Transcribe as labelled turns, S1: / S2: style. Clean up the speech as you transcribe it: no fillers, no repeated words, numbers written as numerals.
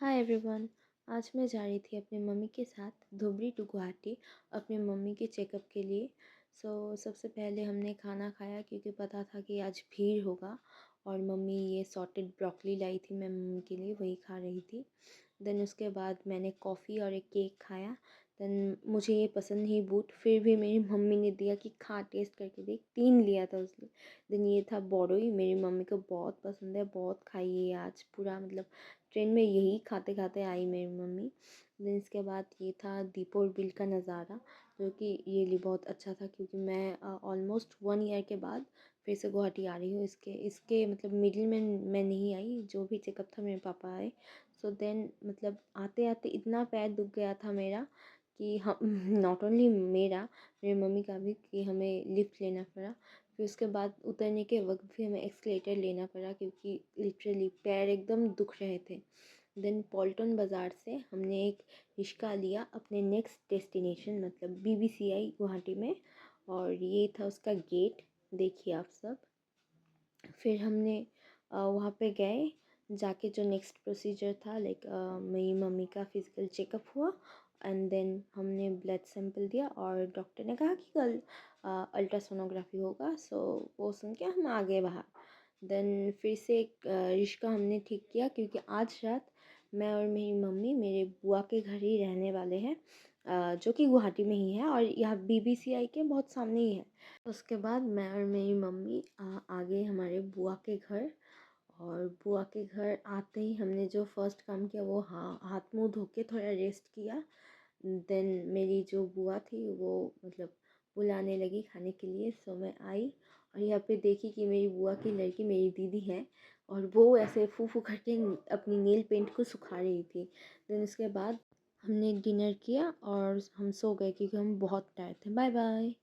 S1: Hi everyone. आज मैं जा रही थी अपनी मम्मी के साथ धुबरी टू गुवाहाटी अपने मम्मी के चेकअप के लिए। सबसे पहले हमने खाना खाया क्योंकि पता था कि आज भीड़ होगा और मम्मी ये सॉटेड ब्रोकली लाई थी मैं मम्मी के लिए, वही खा रही थी। देन उसके बाद मैंने कॉफ़ी और एक केक खाया। देन मुझे ये पसंद नहीं बूट, फिर भी मेरी मम्मी ने दिया कि खा टेस्ट करके देख, 3 लिया था उसने। देन ये था बोरोई, मेरी मम्मी को बहुत पसंद है, बहुत खाई है आज पूरा, मतलब ट्रेन में यही खाते खाते आई मेरी मम्मी। देन इसके बाद ये था दीपोर बिल का नज़ारा, जो कि ये लिए बहुत अच्छा था क्योंकि मैं ऑलमोस्ट 1 ईयर के बाद फिर से गुवाहाटी आ रही हूँ। इसके इसके मतलब मिडिल में मैं नहीं आई, जो भी चेकअप था मेरे पापा आए। सो देन मतलब आते आते इतना पैर दुख गया था मेरा कि हम नॉट ओनली मेरा, मेरी मम्मी का भी, कि हमें लिफ्ट लेना पड़ा। फिर उसके बाद उतरने के वक्त भी हमें एक्सलेटर लेना पड़ा क्योंकि लिटरली पैर एकदम दुख रहे थे। देन पॉल्टन बाज़ार से हमने एक रिक्शा लिया अपने नेक्स्ट डेस्टिनेशन मतलब BBCI गुवाहाटी में, और ये था उसका गेट, देखिए आप सब। फिर हमने वहाँ पे गए, जाके जो नेक्स्ट प्रोसीजर था लाइक मेरी मम्मी का फिज़िकल चेकअप हुआ। एंड देन हमने ब्लड सैंपल दिया और डॉक्टर ने कहा कि कल अल्ट्रासोनोग्राफी होगा। सो वो सुन के हम आ गए बाहर। देन फिर से एक रिश्का हमने ठीक किया क्योंकि आज रात मैं और मेरी मम्मी मेरे बुआ के घर ही रहने वाले हैं, जो कि गुवाहाटी में ही है और यहाँ BBCI के बहुत सामने ही है। उसके बाद मैं और मेरी मम्मी आ गए हमारे बुआ के घर। और बुआ के घर आते ही हमने जो फर्स्ट काम किया वो हाथ मुंह धो के थोड़ा रेस्ट किया। देन मेरी जो बुआ थी वो मतलब बुलाने लगी खाने के लिए। सो मैं आई और यहाँ पे देखी कि मेरी बुआ की लड़की मेरी दीदी है और वो ऐसे फू फू करके अपनी नेल पेंट को सुखा रही थी। देन उसके बाद हमने डिनर किया और हम सो गए क्योंकि हम बहुत टायर्ड थे। Bye bye.